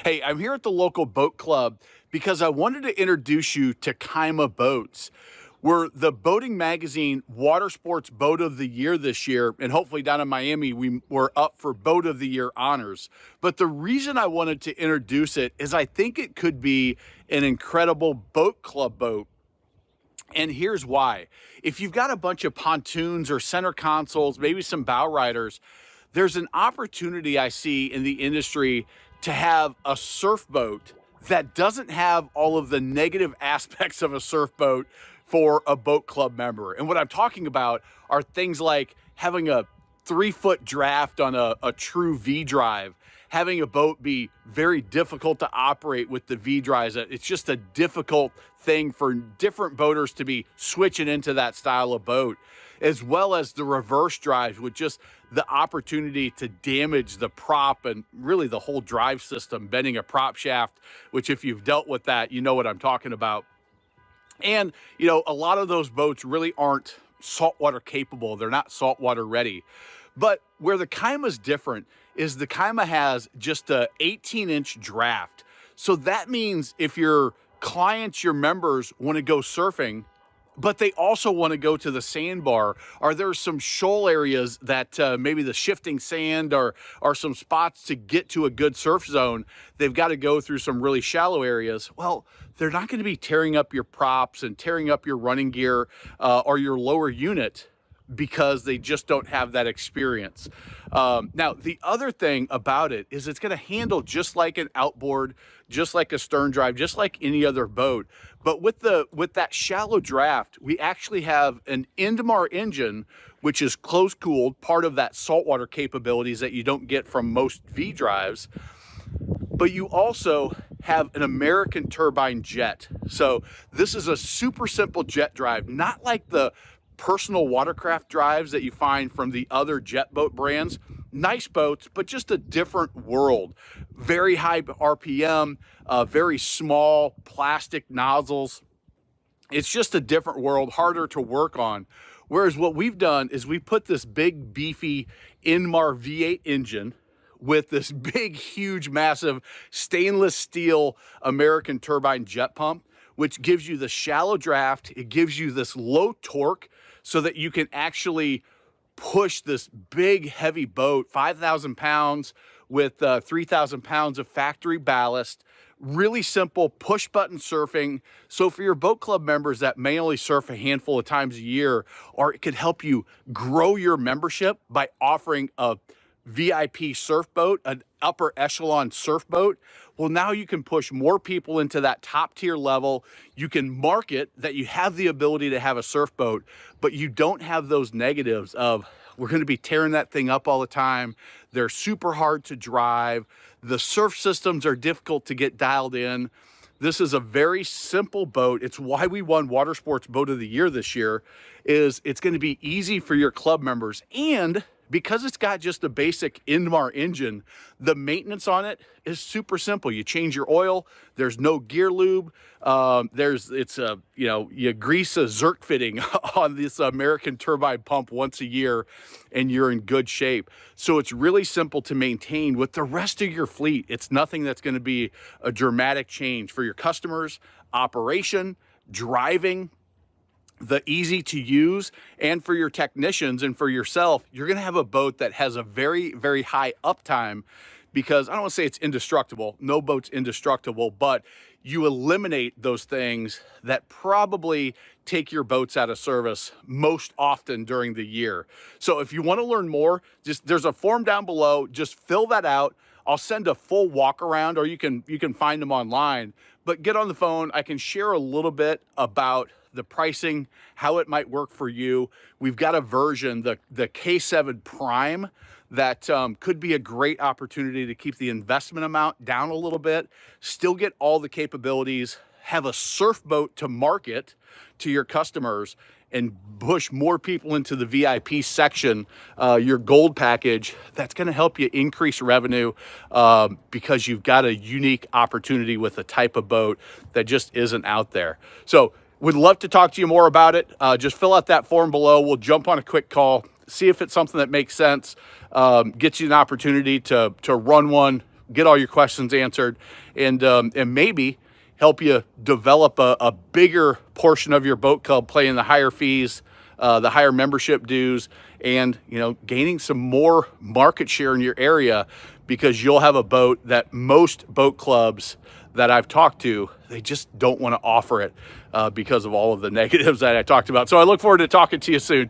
Hey, I'm here at the local boat club because I wanted to introduce you to Kyma boats. We're the boating magazine Watersports Boat of the Year this year, and hopefully down in Miami, we're up for Boat of the Year honors. But the reason I wanted to introduce it is I think it could be an incredible boat club boat. And here's why. If you've got a bunch of pontoons or center consoles, maybe some bow riders, there's an opportunity I see in the industry to have a surf boat that doesn't have all of the negative aspects of a surf boat for a boat club member. And what I'm talking about are things like having a 3-foot draft on a Thru V drive, having a boat be very difficult to operate with the V drives. It's just a difficult thing for different boaters to be switching into that style of boat, as well as the reverse drives with just the opportunity to damage the prop and really the whole drive system, bending a prop shaft, which if you've dealt with that, you know what I'm talking about. And, you know, a lot of those boats really aren't saltwater capable. They're not saltwater ready. But where the Kyma's different is the Kyma has just a 18-inch draft. So that means if your clients, your members want to go surfing, but they also want to go to the sandbar, or there's some shoal areas that maybe the shifting sand or some spots to get to a good surf zone, they've got to go through some really shallow areas. Well, they're not going to be tearing up your props and tearing up your running gear or your lower unit because they just don't have that experience. Now, the other thing about it is it's going to handle just like an outboard, just like a stern drive, just like any other boat. But with that shallow draft, we actually have an Indmar engine, which is close cooled, part of that saltwater capabilities that you don't get from most V drives. But you also have an American turbine jet. So this is a super simple jet drive, not like the personal watercraft drives that you find from the other jet boat brands. Nice boats, but just a different world. Very high RPM, very small plastic nozzles. It's just a different world, harder to work on. Whereas what we've done is we put this big, beefy Indmar V8 engine with this big, huge, massive stainless steel American turbine jet pump, which gives you the shallow draft. It gives you this low torque so that you can actually push this big, heavy boat, 5,000 pounds with 3,000 pounds of factory ballast. Really simple push button surfing. So for your boat club members that may only surf a handful of times a year, or it could help you grow your membership by offering a VIP surf boat, an upper echelon surf boat. Well, now you can push more people into that top tier level. You can market that you have the ability to have a surf boat, but you don't have those negatives of we're going to be tearing that thing up all the time. They're super hard to drive. The surf systems are difficult to get dialed in. This is a very simple boat. It's why we won Watersports Boat of the Year this year. Is it's going to be easy for your club members, and because it's got just a basic Indmar engine, the maintenance on it is super simple. You change your oil. There's no gear lube. You grease a Zerk fitting on this American turbine pump once a year, and you're in good shape. So it's really simple to maintain with the rest of your fleet. It's nothing that's going to be a dramatic change for your customers, operation, driving, the easy to use, and for your technicians and for yourself. You're going to have a boat that has a very, very high uptime, because I don't want to say it's indestructible. No boat's indestructible, but you eliminate those things that probably take your boats out of service most often during the year. So if you want to learn more, there's a form down below. Just fill that out. I'll send a full walk around, or you can find them online, but get on the phone. I can share a little bit about the pricing, how it might work for you. We've got a version, the K7 Prime, that could be a great opportunity to keep the investment amount down a little bit, still get all the capabilities, have a surf boat to market to your customers, and push more people into the VIP section, your gold package. That's going to help you increase revenue because you've got a unique opportunity with a type of boat that just isn't out there. So would love to talk to you more about it. Just fill out that form below. We'll jump on a quick call, see if it's something that makes sense, gets you an opportunity to run one, get all your questions answered, and maybe help you develop a bigger portion of your boat club, paying the higher fees, the higher membership dues, and gaining some more market share in your area, because you'll have a boat that most boat clubs that I've talked to, they just don't want to offer it because of all of the negatives that I talked about. So I look forward to talking to you soon.